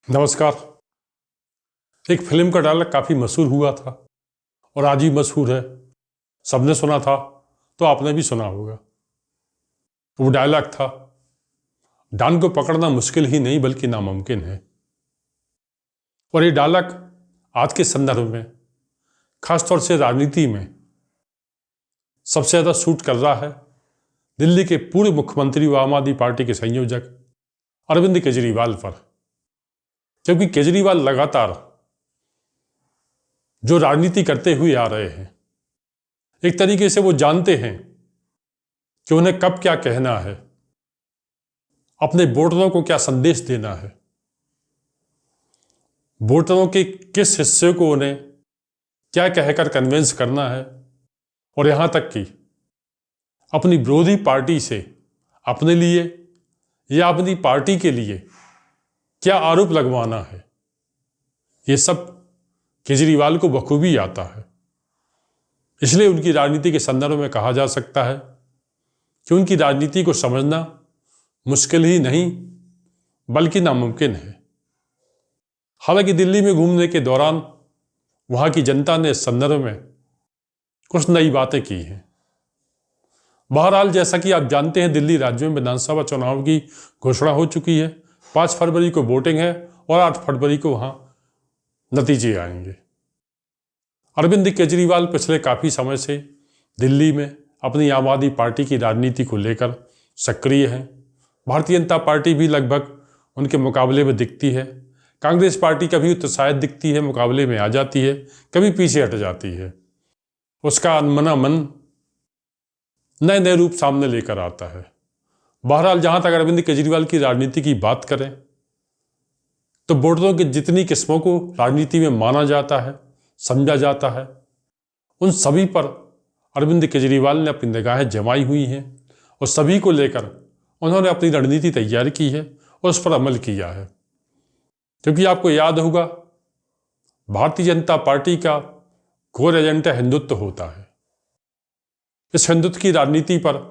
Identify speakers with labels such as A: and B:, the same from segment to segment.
A: नमस्कार। एक फिल्म का डायलॉग काफ़ी मशहूर हुआ था और आज भी मशहूर है। सबने सुना था तो आपने भी सुना होगा। वो डायलॉग था, डान को पकड़ना मुश्किल ही नहीं बल्कि नामुमकिन है। और ये डायलॉग आज के संदर्भ में, खासतौर से राजनीति में सबसे ज़्यादा सूट कर रहा है दिल्ली के पूर्व मुख्यमंत्री व आम आदमी पार्टी के संयोजक अरविंद केजरीवाल पर। क्योंकि केजरीवाल लगातार जो राजनीति करते हुए आ रहे हैं, एक तरीके से वो जानते हैं कि उन्हें कब क्या कहना है, अपने वोटरों को क्या संदेश देना है, वोटरों के किस हिस्से को उन्हें क्या कहकर कन्विंस करना है, और यहां तक कि अपनी विरोधी पार्टी से अपने लिए या अपनी पार्टी के लिए क्या आरोप लगवाना है, ये सब केजरीवाल को बखूबी आता है। इसलिए उनकी राजनीति के संदर्भ में कहा जा सकता है कि उनकी राजनीति को समझना मुश्किल ही नहीं बल्कि नामुमकिन है। हालांकि दिल्ली में घूमने के दौरान वहां की जनता ने इस संदर्भ में कुछ नई बातें की हैं। बहरहाल, जैसा कि आप जानते हैं, दिल्ली राज्य में विधानसभा चुनाव की घोषणा हो चुकी है। 5 फरवरी को वोटिंग है और 8 फरवरी को वहां नतीजे आएंगे। अरविंद केजरीवाल पिछले काफ़ी समय से दिल्ली में अपनी आम आदमी पार्टी की राजनीति को लेकर सक्रिय हैं। भारतीय जनता पार्टी भी लगभग उनके मुकाबले में दिखती है। कांग्रेस पार्टी कभी उत्साहित दिखती है, मुकाबले में आ जाती है, कभी पीछे हट जाती है। उसका अनमना मन नए नए रूप सामने लेकर आता है। बहरहाल, जहाँ तक अरविंद केजरीवाल की राजनीति की बात करें तो वोटरों की जितनी किस्मों को राजनीति में माना जाता है, समझा जाता है, उन सभी पर अरविंद केजरीवाल ने अपनी निगाहें जमाई हुई हैं और सभी को लेकर उन्होंने अपनी रणनीति तैयार की है और उस पर अमल किया है। क्योंकि आपको याद होगा, भारतीय जनता पार्टी का कोर एजेंडा हिंदुत्व होता है। इस हिंदुत्व की राजनीति पर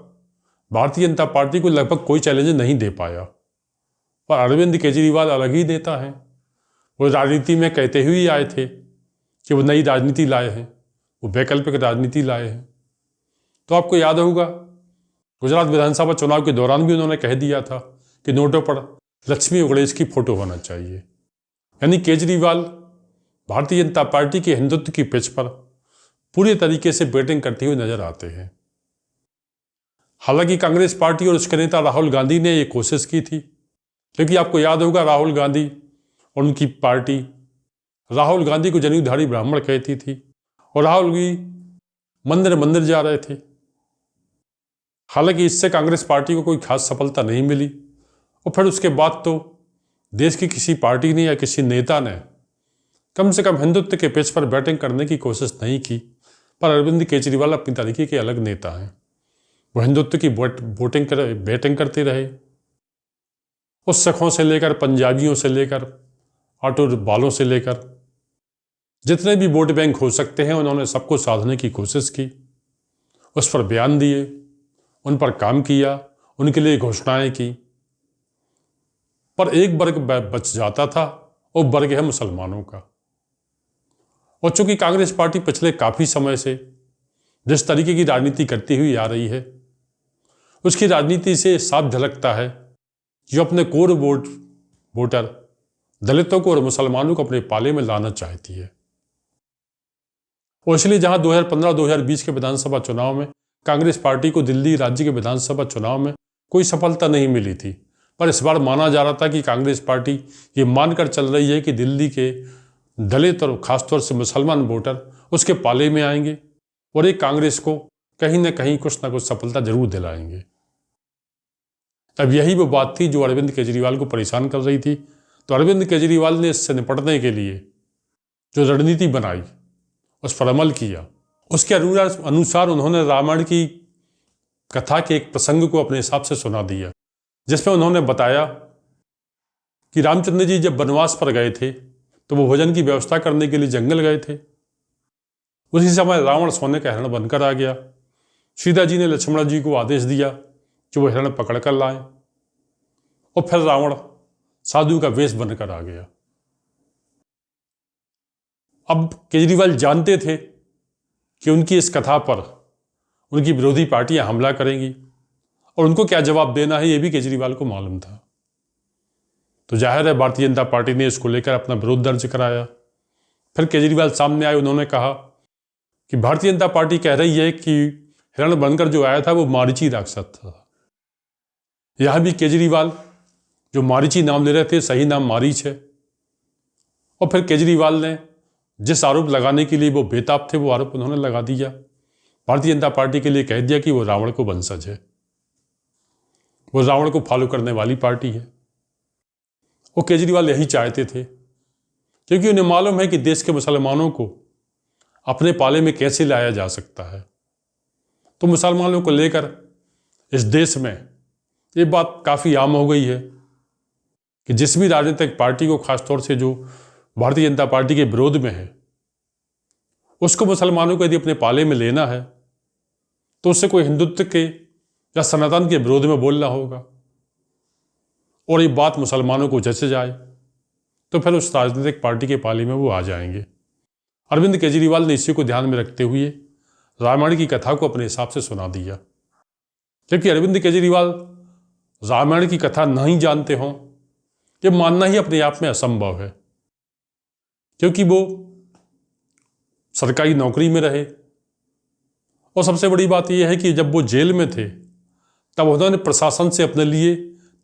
A: भारतीय जनता पार्टी को लगभग कोई चैलेंज नहीं दे पाया। और अरविंद केजरीवाल अलग ही नेता हैं। वो राजनीति में कहते हुए आए थे कि वो नई राजनीति लाए हैं, वो वैकल्पिक राजनीति लाए हैं। तो आपको याद होगा, गुजरात विधानसभा चुनाव के दौरान भी उन्होंने कह दिया था कि नोटों पर लक्ष्मी गणेश की फोटो होना चाहिए। यानी केजरीवाल भारतीय जनता पार्टी के हिंदुत्व की पिच पर पूरी तरीके से बैटिंग करते हुए नजर आते हैं। हालांकि कांग्रेस पार्टी और उसके नेता राहुल गांधी ने यह कोशिश की थी, क्योंकि आपको याद होगा, राहुल गांधी और उनकी पार्टी राहुल गांधी को जनेऊधारी ब्राह्मण कहती थी और राहुल भी मंदिर मंदिर जा रहे थे। हालांकि इससे कांग्रेस पार्टी को कोई खास सफलता नहीं मिली और फिर उसके बाद तो देश की किसी पार्टी ने या किसी नेता ने कम से कम हिंदुत्व के पिच पर बैटिंग करने की कोशिश नहीं की। पर अरविंद केजरीवाल अपनी तरीके के अलग नेता हैं। वो हिंदुत्व की बैटिंग करते रहे। उस सिखों से लेकर, पंजाबियों से लेकर, ऑटो वालों से लेकर जितने भी वोट बैंक हो सकते हैं, उन्होंने सबको साधने की कोशिश की, उस पर बयान दिए, उन पर काम किया, उनके लिए घोषणाएं की। पर एक वर्ग बच जाता था, वो वर्ग है मुसलमानों का। और चूंकि कांग्रेस पार्टी पिछले काफी समय से जिस तरीके की राजनीति करती हुई आ रही है, उसकी राजनीति से साफ झलकता है जो अपने कोर वोटर दलितों को और मुसलमानों को अपने पाले में लाना चाहती है। और इसलिए जहां 2015-2020 के विधानसभा चुनाव में कांग्रेस पार्टी को दिल्ली राज्य के विधानसभा चुनाव में कोई सफलता नहीं मिली थी, पर इस बार माना जा रहा था कि कांग्रेस पार्टी ये मानकर चल रही है कि दिल्ली के दलित और खासतौर से मुसलमान वोटर उसके पाले में आएंगे और एक कांग्रेस को कहीं ना कहीं कुछ ना कुछ सफलता जरूर दिलाएंगे। अब यही वो बात थी जो अरविंद केजरीवाल को परेशान कर रही थी। तो अरविंद केजरीवाल ने इससे निपटने के लिए जो रणनीति बनाई, उस पर अमल किया। उसके अनुसार उन्होंने रामायण की कथा के एक प्रसंग को अपने हिसाब से सुना दिया, जिसमें उन्होंने बताया कि रामचंद्र जी जब वनवास पर गए थे तो वो भोजन की व्यवस्था करने के लिए जंगल गए थे। उसी समय रावण सोने का हिरण बनकर आ गया। सीता जी ने लक्ष्मण जी को आदेश दिया कि वो हिरण पकड़ कर लाएं, और फिर रावण साधु का वेश बनकर आ गया। अब केजरीवाल जानते थे कि उनकी इस कथा पर उनकी विरोधी पार्टियां हमला करेंगी और उनको क्या जवाब देना है ये भी केजरीवाल को मालूम था। तो जाहिर है भारतीय जनता पार्टी ने इसको लेकर अपना विरोध दर्ज कराया। फिर केजरीवाल सामने आए, उन्होंने कहा कि भारतीय जनता पार्टी कह रही है कि हिरण बनकर जो आया था वो मारीची राक्षस था। यहां भी केजरीवाल जो मारीची नाम ले रहे थे, सही नाम मारीच है। और फिर केजरीवाल ने जिस आरोप लगाने के लिए वो बेताब थे वो आरोप उन्होंने लगा दिया। भारतीय जनता पार्टी के लिए कह दिया कि वो रावण को वंशज है, वो रावण को फॉलो करने वाली पार्टी है। वो केजरीवाल यही चाहते थे, क्योंकि उन्हें मालूम है कि देश के मुसलमानों को अपने पाले में कैसे लाया जा सकता है। तो मुसलमानों को लेकर इस देश में ये बात काफ़ी आम हो गई है कि जिस भी राजनीतिक पार्टी को, खासतौर से जो भारतीय जनता पार्टी के विरोध में है, उसको मुसलमानों को यदि अपने पाले में लेना है तो उससे कोई हिंदुत्व के या सनातन के विरोध में बोलना होगा। और ये बात मुसलमानों को जच जाए तो फिर उस राजनीतिक पार्टी के पाले में वो आ जाएंगे। अरविंद केजरीवाल ने इसी को ध्यान में रखते हुए रामायण की कथा को अपने हिसाब से सुना दिया। क्योंकि अरविंद केजरीवाल रामायण की कथा नहीं जानते हों, ये मानना ही अपने आप में असंभव है। क्योंकि वो सरकारी नौकरी में रहे और सबसे बड़ी बात यह है कि जब वो जेल में थे तब उन्होंने प्रशासन से अपने लिए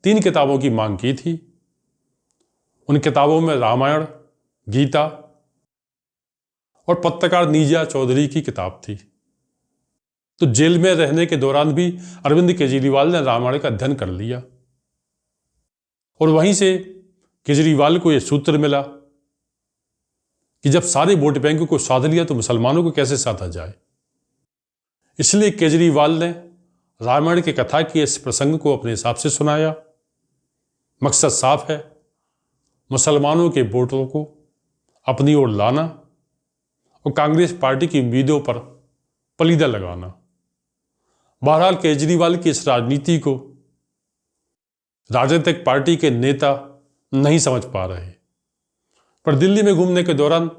A: 3 किताबों की मांग की थी। उन किताबों में रामायण, गीता और पत्रकार नीजा चौधरी की किताब थी। तो जेल में रहने के दौरान भी अरविंद केजरीवाल ने रामायण का अध्ययन कर लिया और वहीं से केजरीवाल को यह सूत्र मिला कि जब सारे वोट बैंक को साध लिया तो मुसलमानों को कैसे साधा जाए। इसलिए केजरीवाल ने रामायण की कथा के इस प्रसंग को अपने हिसाब से सुनाया। मकसद साफ है, मुसलमानों के वोटों को अपनी ओर लाना और कांग्रेस पार्टी की उम्मीदों पर पलीदा लगाना। बहरहाल केजरीवाल की इस राजनीति को राजनीतिक पार्टी के नेता नहीं समझ पा रहे, पर दिल्ली में घूमने के दौरान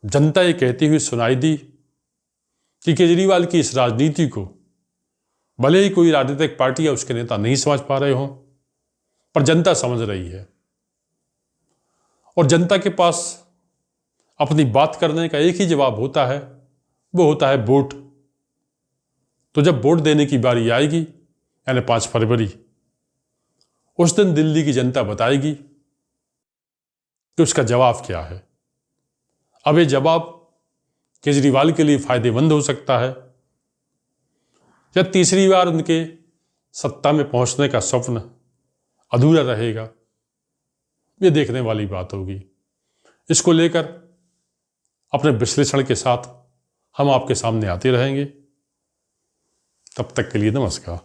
A: जनता ये कहती हुई सुनाई दी कि केजरीवाल की इस राजनीति को भले ही कोई राजनीतिक पार्टी या उसके नेता नहीं समझ पा रहे हों, पर जनता समझ रही है। और जनता के पास अपनी बात करने का एक ही जवाब होता है, वो होता है वोट। तो जब वोट देने की बारी आएगी, यानी 5 फरवरी, उस दिन दिल्ली की जनता बताएगी कि उसका जवाब क्या है। अब ये जवाब केजरीवाल के लिए फायदेमंद हो सकता है या तीसरी बार उनके सत्ता में पहुंचने का स्वप्न अधूरा रहेगा, ये देखने वाली बात होगी। इसको लेकर अपने विश्लेषण के साथ हम आपके सामने आते रहेंगे। तब तक के लिए नमस्कार।